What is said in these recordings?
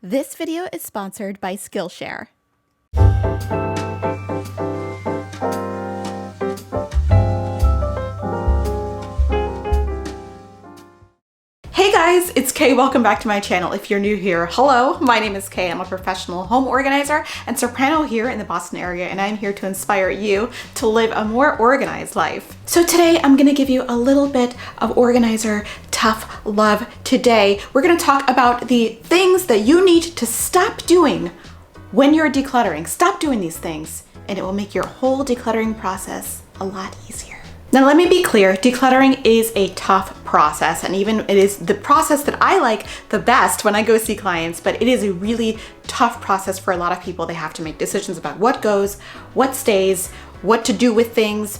This video is sponsored by Skillshare. Hey guys, it's Kay. Welcome back to my channel. If you're new here, hello, my name is Kay. I'm a professional home organizer and soprano here in the Boston area, and I'm here to inspire you to live a more organized life. So today I'm going to give you a little bit of organizer tough love. Today we're going to talk about the things that you need to stop doing when you're decluttering. Stop doing these things and it will make your whole decluttering process a lot easier. Now let me be clear, decluttering is a tough process, and even it is the process that I like the best when I go see clients, but it is a really tough process for a lot of people. They have to make decisions about what goes, what stays, what to do with things,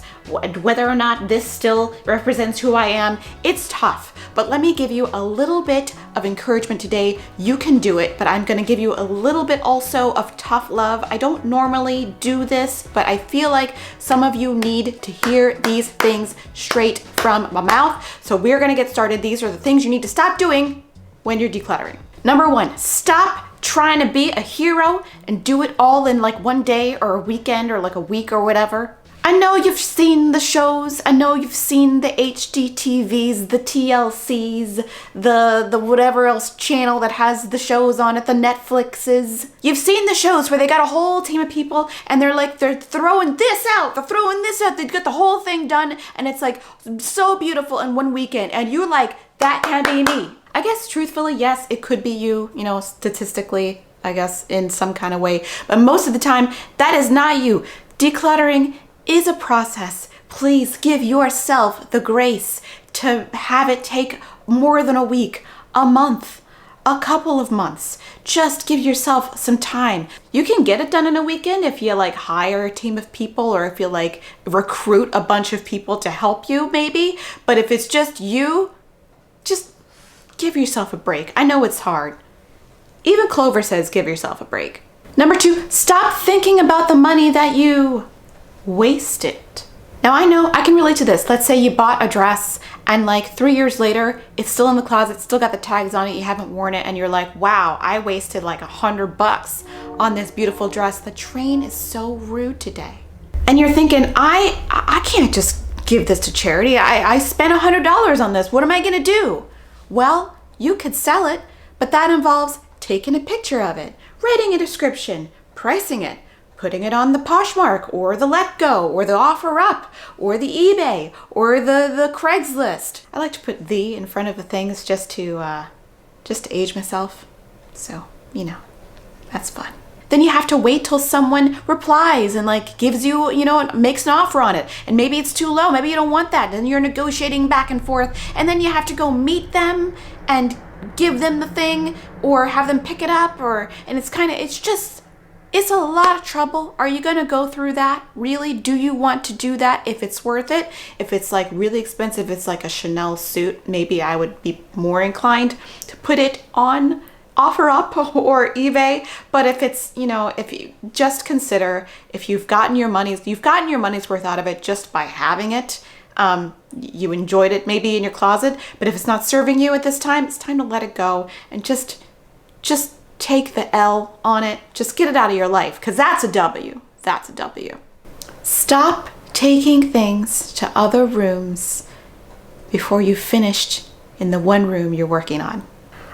whether or not this still represents who I am. It's tough, but let me give you a little bit of encouragement today. You can do it, but I'm gonna give you a little bit also of tough love. I don't normally do this, but I feel like some of you need to hear these things straight from my mouth. So we're gonna get started. These are the things you need to stop doing when you're decluttering. Number one, stop trying to be a hero and do it all in like one day or a weekend or like a week or whatever. I know you've seen the shows. I know you've seen the HGTVs, the TLCs, the whatever else channel that has the shows on it, the Netflixes. You've seen the shows where they got a whole team of people and they're throwing this out, they're throwing this out, they get the whole thing done and it's like so beautiful in one weekend and you're like, that can't be me. I guess truthfully, yes, it could be you, statistically, I guess in some kind of way, but most of the time that is not you. Decluttering is a process. Please give yourself the grace to have it take more than a week, a month, a couple of months. Just give yourself some time. You can get it done in a weekend if you like hire a team of people or if you like recruit a bunch of people to help you maybe. But if it's just you, just give yourself a break. I know it's hard. Even Clover says give yourself a break. Number two, stop thinking about the money that you wasted. Now I know I can relate to this. Let's say you bought a dress and like 3 years later, it's still in the closet, still got the tags on it, you haven't worn it, and you're like, wow, I wasted like $100 on this beautiful dress. The train is so rude today. And you're thinking, I can't just give this to charity. I spent $100 on this. What am I gonna do? Well, you could sell it, but that involves taking a picture of it, writing a description, pricing it, putting it on the Poshmark or the Let Go or the OfferUp or the eBay or the Craigslist. I like to put the in front of the things just to age myself. So, that's fun. Then you have to wait till someone replies and like gives you, makes an offer on it. And maybe it's too low. Maybe you don't want that. Then you're negotiating back and forth. And then you have to go meet them and give them the thing or have them pick it up and it's a lot of trouble. Are you going to go through that? Really? Do you want to do that if it's worth it? If it's like really expensive, it's like a Chanel suit, maybe I would be more inclined to put it on OfferUp or eBay. But if it's, if you just consider if you've gotten your money's worth out of it just by having it. You enjoyed it maybe in your closet, but if it's not serving you at this time, it's time to let it go and just take the L on it. Just get it out of your life because that's a W. That's a W. Stop taking things to other rooms before you've finished in the one room you're working on.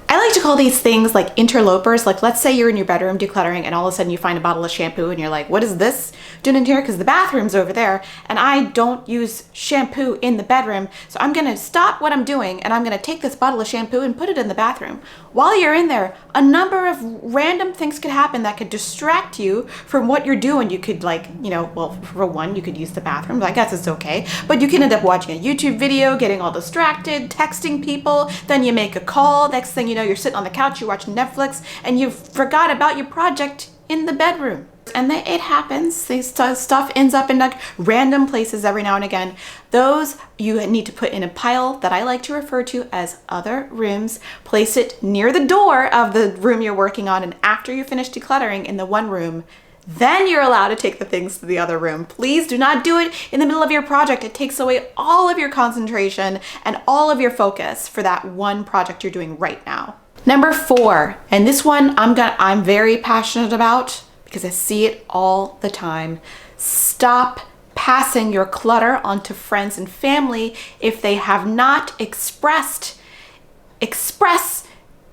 I like to call these things like interlopers. Like let's say you're in your bedroom decluttering and all of a sudden you find a bottle of shampoo and you're like, what is this doing in here? Because the bathroom's over there and I don't use shampoo in the bedroom. So I'm gonna stop what I'm doing and I'm gonna take this bottle of shampoo and put it in the bathroom. While you're in there, a number of random things could happen that could distract you from what you're doing. You could for one, you could use the bathroom. I guess it's okay. But you can end up watching a YouTube video, getting all distracted, texting people. Then you make a call. Next thing you know, you're sitting on the couch, you're watching Netflix, and you forgot about your project in the bedroom. And it happens. This stuff ends up in like random places every now and again. Those you need to put in a pile that I like to refer to as other rooms. Place it near the door of the room you're working on, and after you finish decluttering in the one room, then you're allowed to take the things to the other room. Please do not do it in the middle of your project. It takes away all of your concentration and all of your focus for that one project you're doing right now. Number 4, and this one I'm very passionate about because I see it all the time. Stop passing your clutter onto friends and family if they have not express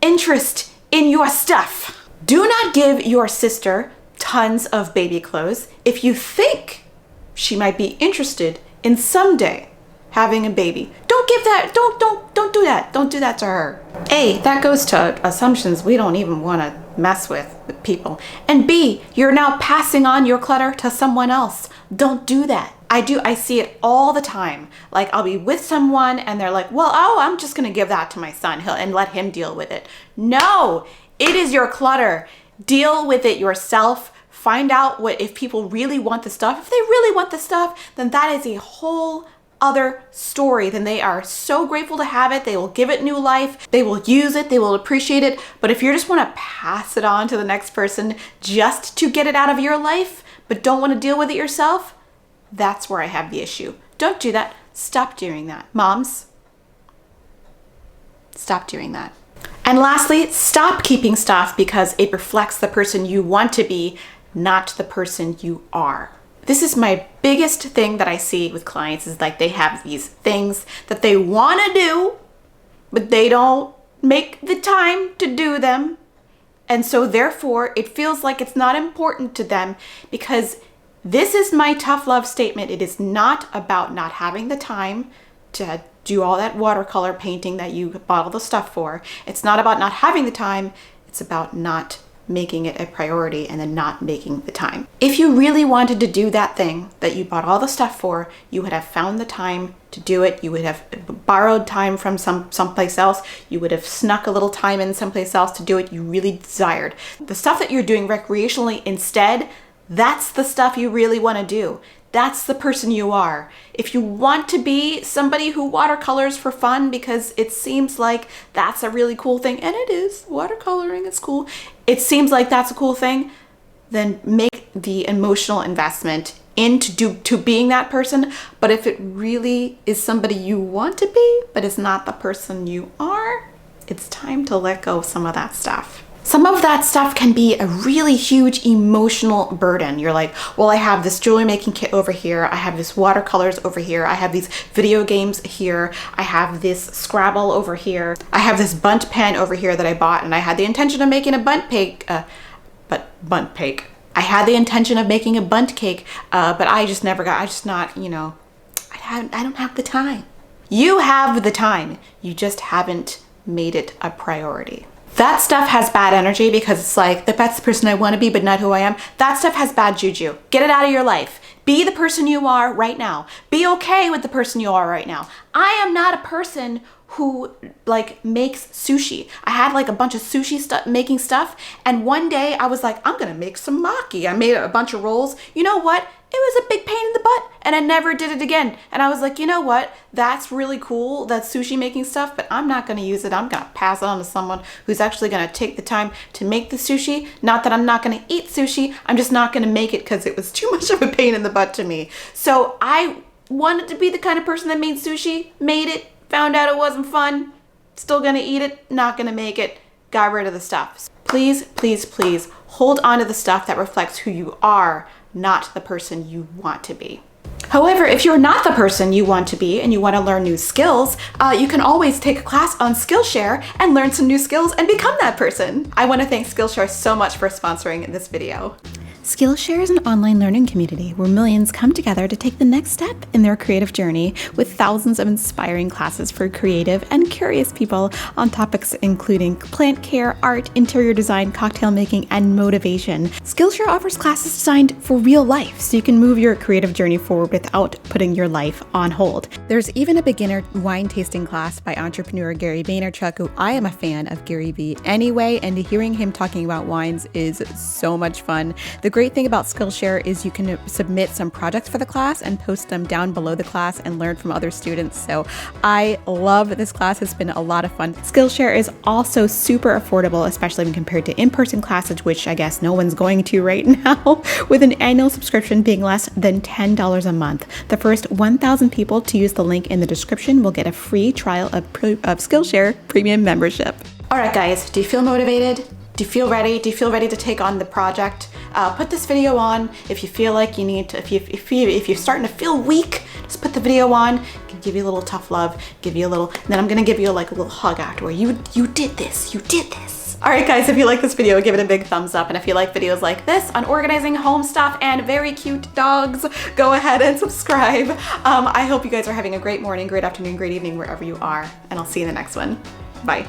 interest in your stuff. Do not give your sister tons of baby clothes if you think she might be interested in someday having a baby. Don't give that, don't do that. Don't do that to her. A, that goes to assumptions we don't even want to mess with people. And B, you're now passing on your clutter to someone else. Don't do that. I see it all the time. Like, I'll be with someone and they're like, well, oh, I'm just gonna give that to my son and let him deal with it. No, it is your clutter. Deal with it yourself. Find out if people really want the stuff. If they really want the stuff, then that is a whole other story. Then they are so grateful to have it. They will give it new life. They will use it. They will appreciate it. But if you just want to pass it on to the next person just to get it out of your life, but don't want to deal with it yourself, that's where I have the issue. Don't do that. Stop doing that. Moms, stop doing that. And lastly, stop keeping stuff because it reflects the person you want to be, not the person you are. This is my biggest thing that I see with clients is like they have these things that they want to do, but they don't make the time to do them. And so therefore it feels like it's not important to them because this is my tough love statement. It is not about not having the time to do all that watercolor painting that you bought all the stuff for. It's not about not having the time. It's about not making it a priority and then not making the time. If you really wanted to do that thing that you bought all the stuff for, you would have found the time to do it. You would have borrowed time from someplace else. You would have snuck a little time in someplace else to do it you really desired. The stuff that you're doing recreationally instead, that's the stuff you really want to do. That's the person you are. If you want to be somebody who watercolors for fun because it seems like that's a really cool thing, and it is, watercoloring is cool. It seems like that's a cool thing, then make the emotional investment into being that person. But if it really is somebody you want to be, but is not the person you are, it's time to let go of some of that stuff. Some of that stuff can be a really huge emotional burden. You're like, well, I have this jewelry making kit over here. I have this watercolors over here. I have these video games here. I have this Scrabble over here. I have this bunt pen over here that I bought, and I had the intention of making a bunt cake. I had the intention of making a bunt cake, but I just never got, I don't have the time. You have the time. You just haven't made it a priority. That stuff has bad energy because it's like, that's the person I want to be, but not who I am. That stuff has bad juju. Get it out of your life. Be the person you are right now. Be okay with the person you are right now. I am not a person who like makes sushi. I had like a bunch of sushi making stuff, and one day I was like, I'm gonna make some maki. I made a bunch of rolls. You know what? It was a big pain in the butt, and I never did it again. And I was like, you know what? That's really cool, that sushi making stuff, but I'm not gonna use it. I'm gonna pass it on to someone who's actually gonna take the time to make the sushi. Not that I'm not gonna eat sushi, I'm just not gonna make it because it was too much of a pain in the butt to me. So I wanted to be the kind of person that made sushi, made it, found out it wasn't fun, still gonna eat it, not gonna make it, got rid of the stuff. Please, please, please hold on to the stuff that reflects who you are, not the person you want to be. However, if you're not the person you want to be and you want to learn new skills, you can always take a class on Skillshare and learn some new skills and become that person. I want to thank Skillshare so much for sponsoring this video. Skillshare is an online learning community where millions come together to take the next step in their creative journey with thousands of inspiring classes for creative and curious people on topics including plant care, art, interior design, cocktail making, and motivation. Skillshare offers classes designed for real life so you can move your creative journey forward without putting your life on hold. There's even a beginner wine tasting class by entrepreneur Gary Vaynerchuk, who I am a fan of Gary V anyway, and hearing him talking about wines is so much fun. The great thing about Skillshare is you can submit some projects for the class and post them down below the class and learn from other students. So I love this class. It's been a lot of fun. Skillshare is also super affordable, especially when compared to in-person classes, which I guess no one's going to right now, with an annual subscription being less than $10 a month. The first 1,000 people to use the link in the description will get a free trial of Skillshare Premium membership. All right, guys, do you feel motivated? Do you feel ready? Do you feel ready to take on the project? Put this video on if you feel like you need to, if you're starting to feel weak, just put the video on. Give you a little tough love, give you a little, and then I'm gonna give you like a little hug after you did this, you did this. All right, guys, if you like this video, give it a big thumbs up. And if you like videos like this on organizing home stuff and very cute dogs, go ahead and subscribe. I hope you guys are having a great morning, great afternoon, great evening, wherever you are. And I'll see you in the next one. Bye.